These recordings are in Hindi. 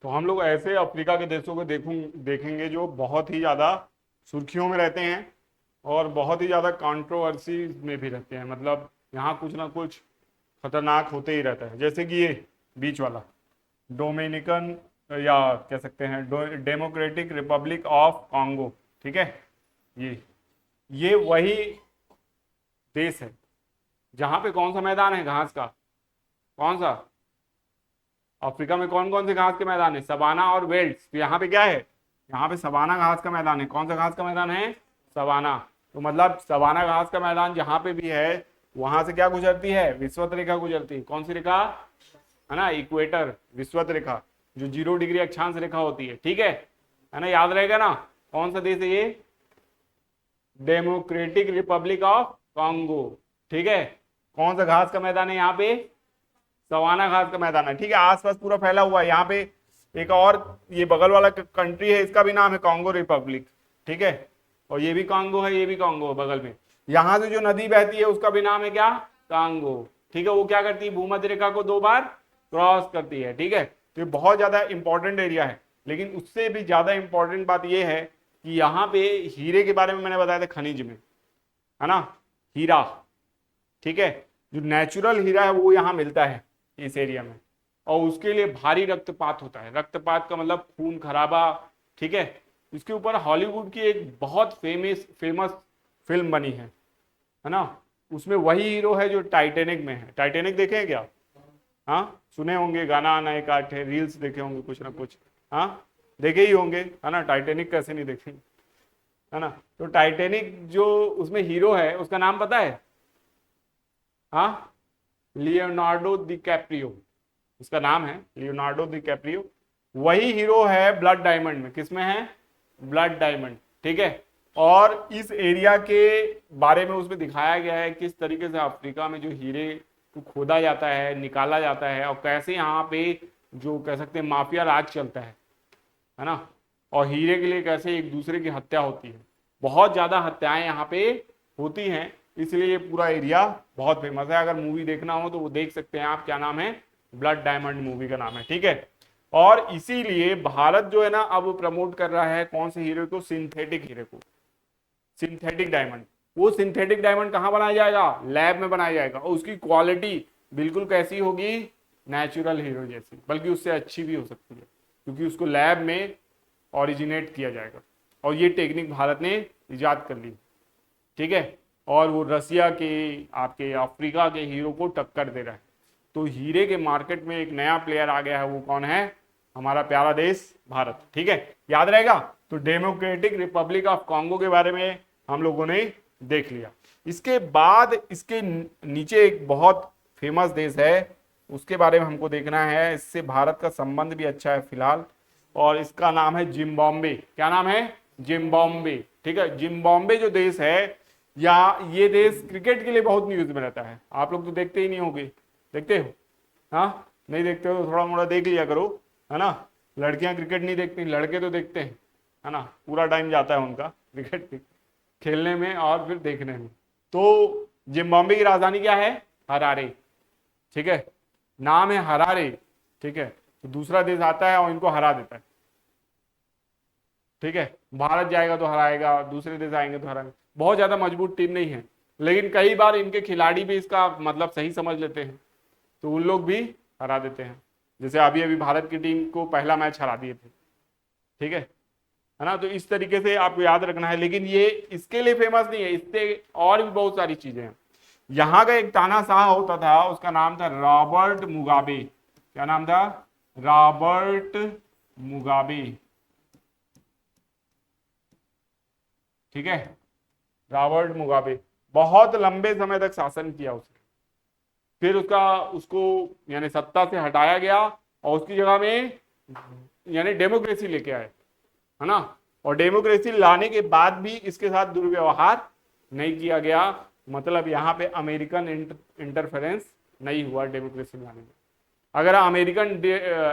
तो हम लोग ऐसे अफ्रीका के देशों को देखेंगे जो बहुत ही ज़्यादा सुर्खियों में रहते हैं और बहुत ही ज़्यादा कंट्रोवर्सी में भी रहते हैं। मतलब यहाँ कुछ ना कुछ खतरनाक होते ही रहता है। जैसे कि ये बीच वाला डोमिनिकन, या कह सकते हैं डेमोक्रेटिक रिपब्लिक ऑफ कॉन्गो। ठीक है, ये वही देश है जहाँ पे कौन सा मैदान है घास का, कौन सा? अफ्रीका में कौन कौन से घास के मैदान है? सवाना और वेल्ड्स। तो यहाँ पे क्या है? यहाँ पे सवाना घास का मैदान है। कौन सा घास का मैदान है? सवाना। तो मतलब सवाना घास का मैदान जहाँ पे भी है वहां से क्या गुजरती है? विषुवत रेखा गुजरती है। कौन सी रेखा? है ना, इक्वेटर, विषुवत रेखा, जो 0 डिग्री अक्षांश रेखा होती है। ठीक है ना, याद रहेगा ना? कौन सा देश है ये? Democratic Republic of Congo. ठीक है, कौन सा घास का मैदान है यहाँ पे? सवाना घास का मैदान है। ठीक है, आसपास पूरा फैला हुआ है। यहाँ पे एक और ये बगल वाला कंट्री है, इसका भी नाम है कॉन्गो रिपब्लिक। ठीक है, और ये भी कॉन्गो है, ये भी कॉन्गो है बगल में। यहाँ से जो नदी बहती है उसका भी नाम है क्या? कांगो। ठीक है, वो क्या करती है? भूमध्य रेखा को 2 बार क्रॉस करती है। ठीक है, तो ये बहुत ज्यादा इंपॉर्टेंट एरिया है। लेकिन उससे भी ज्यादा इंपॉर्टेंट बात यह है कि यहाँ पे हीरे के बारे में मैंने बताया था, खनिज में, है ना, हीरा। ठीक है, जो नेचुरल हीरा है वो यहाँ मिलता है इस एरिया में, और उसके लिए भारी रक्तपात होता है। रक्तपात का मतलब खून खराबा। ठीक है, इसके ऊपर हॉलीवुड की एक बहुत फेमस फिल्म बनी है ना। उसमें वही हीरो है जो टाइटेनिक में है। टाइटेनिक देखे हैं क्या? हाँ, सुने होंगे, गाना आना एक आठ है, रील्स देखे होंगे कुछ ना कुछ। हाँ, देखे ही होंगे, है ना। टाइटेनिक कैसे नहीं देखेंगे, है ना। तो टाइटेनिक जो उसमें हीरो है उसका नाम पता है? हाँ, लियोनार्डो दी कैप्रियो, उसका नाम है लियोनार्डो दी कैप्रियो। वही हीरो है ब्लड डायमंड में। किसमें है? Blood diamond. ठीक है, और इस एरिया के बारे में उसमें दिखाया गया है किस तरीके से अफ्रीका में जो हीरे को खोदा जाता है, निकाला जाता है, और कैसे यहाँ पे जो कह सकते हैं माफिया राज चलता है ना। और हीरे के लिए कैसे एक दूसरे की हत्या होती है। बहुत ज्यादा हत्याएं यहाँ पे होती हैं, इसलिए ये पूरा एरिया बहुत फेमस है। अगर मूवी देखना हो तो वो देख सकते हैं आप। क्या नाम है? ब्लड डायमंड मूवी का नाम है। ठीक है, और इसीलिए भारत जो है ना अब प्रमोट कर रहा है कौन से हीरे को? सिंथेटिक हीरे को, सिंथेटिक डायमंड। वो सिंथेटिक डायमंड कहाँ बनाया जाएगा? लैब में बनाया जाएगा, और उसकी क्वालिटी बिल्कुल कैसी होगी? नेचुरल हीरो जैसी, बल्कि उससे अच्छी भी हो सकती है, क्योंकि उसको लैब में ओरिजिनेट किया जाएगा। और ये टेक्निक भारत ने इजाद कर ली। ठीक है, और वो रसिया के, आपके अफ्रीका के हीरो को टक्कर दे रहा है। तो हीरे के मार्केट में एक नया प्लेयर आ गया है, वो कौन है? हमारा प्यारा देश भारत। ठीक है, याद रहेगा। तो डेमोक्रेटिक रिपब्लिक ऑफ कॉन्गो के बारे में हम लोगों ने देख लिया। इसके बाद इसके नीचे एक बहुत फेमस देश है, उसके बारे में हमको देखना है। इससे भारत का संबंध भी अच्छा है फिलहाल, और इसका नाम है जिम्बाब्वे। क्या नाम है? जिम्बाब्वे। ठीक है, जिम्बाब्वे जो देश है, या ये देश क्रिकेट के लिए बहुत न्यूज में रहता है। आप लोग तो देखते ही नहीं होंगे, देखते हो? हाँ, नहीं देखते हो तो थोड़ा मोड़ा देख लिया करो, है ना। लड़कियां क्रिकेट नहीं देखती, लड़के तो देखते हैं, है ना। पूरा टाइम जाता है उनका क्रिकेट खेलने में और फिर देखने में। तो जिम्बाब्वे की राजधानी क्या है? हरारे। ठीक है, नाम है हरारे। ठीक है, तो दूसरा देश आता है और इनको हरा देता है। ठीक है, भारत जाएगा तो हराएगा, दूसरे देश आएंगे तो हराएंगे। बहुत ज्यादा मजबूत टीम नहीं है, लेकिन कई बार इनके खिलाड़ी भी इसका मतलब सही समझ लेते हैं, तो उन लोग भी हरा देते हैं। जैसे अभी अभी भारत की टीम को पहला मैच हरा दिए थे। ठीक है ना। तो इस तरीके से आपको याद रखना है। लेकिन ये इसके लिए फेमस नहीं है, इससे और भी बहुत सारी चीजें हैं। यहाँ का एक तानाशाह होता था, उसका नाम था रॉबर्ट मुगाबे। क्या नाम था? Robert Mugabe. ठीक है, रॉबर्ट मुगाबे बहुत लंबे समय तक शासन किया उसने। फिर उसका उसको यानी सत्ता से हटाया गया, और उसकी जगह में यानी डेमोक्रेसी लेके आए, है ना। और डेमोक्रेसी लाने के बाद भी इसके साथ दुर्व्यवहार नहीं किया गया। मतलब यहाँ पे अमेरिकन इंटरफेरेंस नहीं हुआ डेमोक्रेसी लाने में। अगर अमेरिकन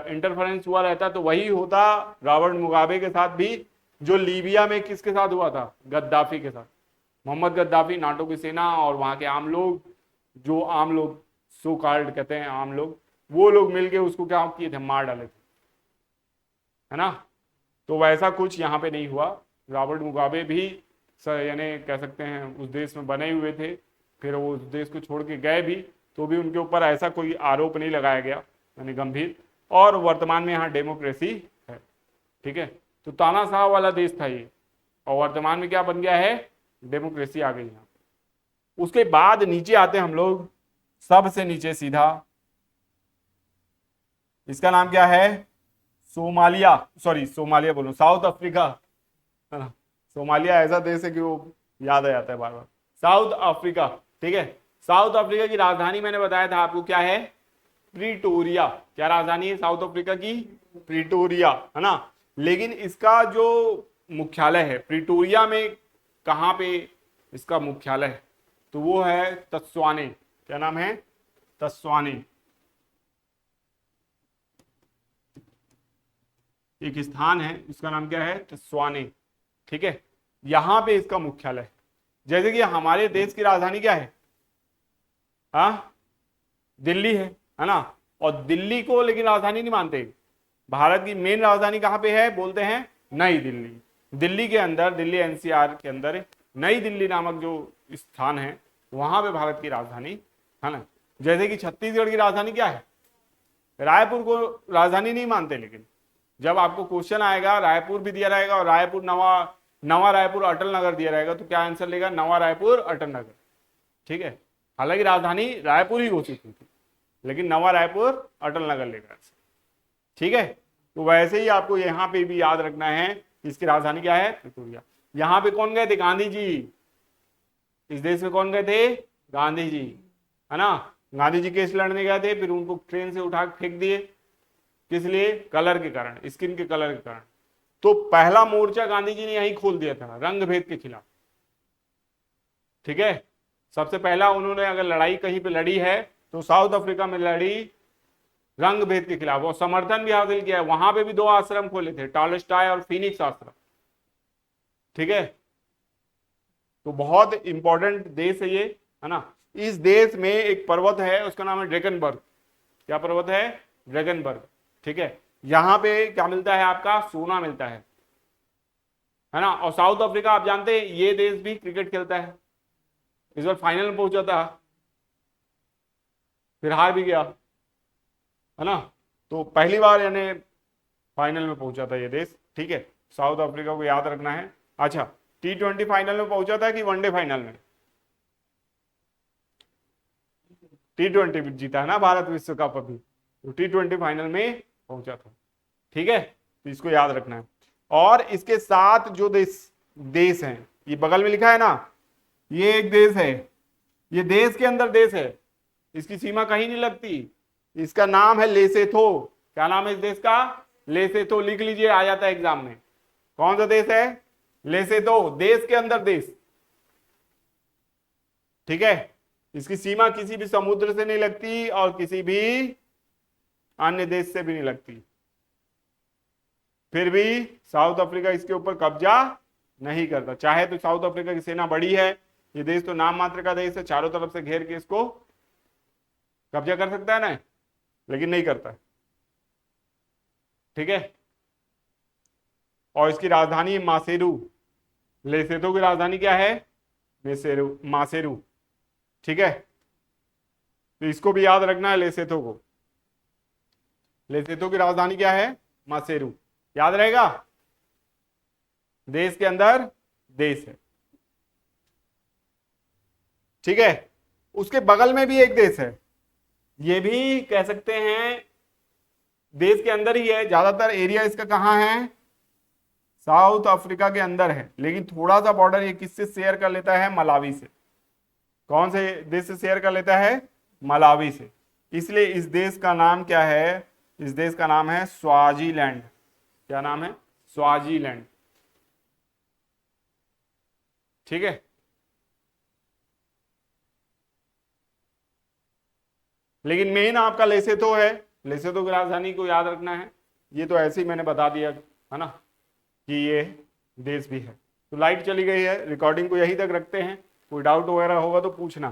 इंटरफेरेंस हुआ रहता तो वही होता रॉबर्ट मुगाबे के साथ भी, जो लीबिया में किसके साथ हुआ था? गद्दाफी के साथ। मोहम्मद गद्दाफी, नाटो की सेना और वहां के आम लोग, जो आम लोग सो कॉल्ड कहते हैं आम लोग, वो लोग मिलके उसको क्या किए थे? मार डाले थे। है ना। तो वैसा कुछ यहाँ पे नहीं हुआ। रॉबर्ट मुगाबे भी यानी कह सकते हैं उस देश में बने हुए थे, फिर वो उस देश को छोड़ के गए भी, तो भी उनके ऊपर ऐसा कोई आरोप नहीं लगाया गया यानी गंभीर। और वर्तमान में यहाँ डेमोक्रेसी है। ठीक है, तो तानाशाह वाला देश था ये, और वर्तमान में क्या बन गया है, डेमोक्रेसी आ गई यहाँ। उसके बाद नीचे आते हैं हम लोग, सबसे नीचे सीधा, इसका नाम क्या है, सोमालिया, सॉरी सोमालिया बोलूं, साउथ अफ्रीका, है ना। सोमालिया ऐसा देश है कि वो याद आ जाता है बार बार। साउथ अफ्रीका, ठीक है। साउथ अफ्रीका की राजधानी मैंने बताया था आपको क्या है, प्रीटोरिया। क्या राजधानी है साउथ अफ्रीका की, प्रीटोरिया, है ना। लेकिन इसका जो मुख्यालय है प्रीटोरिया में, कहां पे इसका मुख्यालय है, तो वो है तस्वाने। क्या नाम है, तस्वाने। एक स्थान है उसका नाम क्या है, तस्वाने। ठीक है, यहां पे इसका मुख्यालय है। जैसे कि हमारे देश की राजधानी क्या है, हाँ दिल्ली है ना। और दिल्ली को लेकिन राजधानी नहीं मानते। भारत की मेन राजधानी कहां पे है, बोलते हैं नई दिल्ली। दिल्ली के अंदर, दिल्ली एनसीआर के अंदर नई दिल्ली नामक जो स्थान है, वहां पे भारत की राजधानी है ना। जैसे कि छत्तीसगढ़ की राजधानी क्या है, रायपुर को राजधानी नहीं मानते, लेकिन जब आपको क्वेश्चन आएगा रायपुर भी दिया रहेगा और रायपुर नवा रायपुर अटल नगर दिया रहेगा, तो क्या आंसर लेगा, नवा रायपुर अटल नगर। ठीक है, हालांकि राजधानी रायपुर ही घोषित हुई थी, लेकिन नवा रायपुर अटल नगर लेगा। ठीक है, तो वैसे ही आपको यहाँ पे भी याद रखना है, इसकी राजधानी क्या है, प्रिटोरिया। यहाँ पे कौन गए थे, गांधी जी। इस देश में कौन गए थे, गांधी जी, है ना। गांधी जी केस लड़ने गए थे, फिर उनको ट्रेन से उठा के फेंक दिए, किस लिए, कलर के कारण, स्किन के कलर के कारण। तो पहला मोर्चा गांधी जी ने यही खोल दिया था, रंग भेद के खिलाफ। ठीक है, सबसे पहला उन्होंने अगर लड़ाई कहीं पे लड़ी है तो साउथ अफ्रीका में लड़ी, रंग भेद के खिलाफ, और समर्थन भी हासिल किया है। वहां पे भी 2 आश्रम खोले थे, टॉलस्टॉय और फिनिक्स आश्रम। ठीक है, तो बहुत इंपॉर्टेंट देश है ये, है ना। इस देश में एक पर्वत है, उसका नाम है ड्रैगनबर्ग। क्या पर्वत है, ड्रैगनबर्ग। ठीक है, यहां पे क्या मिलता है, आपका सोना मिलता है ना। और साउथ अफ्रीका आप जानते हैं ये देश भी क्रिकेट खेलता है, इस बार फाइनल में पहुंचा था, फिर हार भी गया, है ना। तो पहली बार यानी फाइनल में पहुंचा था ये देश। ठीक है, साउथ अफ्रीका को याद रखना है। अच्छा, T20 फाइनल में पहुंचा था कि वनडे फाइनल में, T20 जीता है ना भारत विश्व कप अभी, तो T20 फाइनल में पहुंचा था। ठीक है, तो इसको याद रखना है। और इसके साथ जो देश हैं, ये बगल में लिखा है ना, ये एक देश है, ये देश के अंदर देश है, इसकी सीमा कहीं नहीं लगती। इसका नाम है लेसेथो। क्या नाम है इस देश का, लेसेथो। लिख लीजिए, आ जाता है एग्जाम में। कौन सा देश है, लेसेथो, देश के अंदर देश। ठीक है, इसकी सीमा किसी भी समुद्र से नहीं लगती और किसी भी अन्य देश से भी नहीं लगती। फिर भी साउथ अफ्रीका इसके ऊपर कब्जा नहीं करता। चाहे तो साउथ अफ्रीका की सेना बड़ी है, ये देश तो नाम मात्र का देश है, चारों तरफ से घेर के इसको कब्जा कर सकता है ना, लेकिन नहीं करता। ठीक है, और इसकी राजधानी मासेरू। लेसेथो की राजधानी क्या है, मासेरू। ठीक है, तो इसको भी याद रखना है, लेसेथो को। लेसेथो की राजधानी क्या है, मासेरू। याद रहेगा, देश के अंदर देश है। ठीक है, उसके बगल में भी एक देश है, ये भी कह सकते हैं देश के अंदर ही है। ज्यादातर एरिया इसका कहां है, साउथ अफ्रीका के अंदर है, लेकिन थोड़ा सा बॉर्डर ये किससे शेयर कर लेता है, मलावी से। कौन से देश से शेयर कर लेता है, मलावी से। इसलिए इस देश का नाम क्या है, इस देश का नाम है स्वाजीलैंड। क्या नाम है, स्वाजीलैंड। ठीक है, लेकिन मेन आपका लेसेथो है। लेसेथो की राजधानी को याद रखना है। ये तो ऐसे ही मैंने बता दिया, है ना, कि ये देश भी है। तो लाइट चली गई है, रिकॉर्डिंग को यहीं तक रखते हैं। कोई डाउट वगैरह होगा तो पूछना।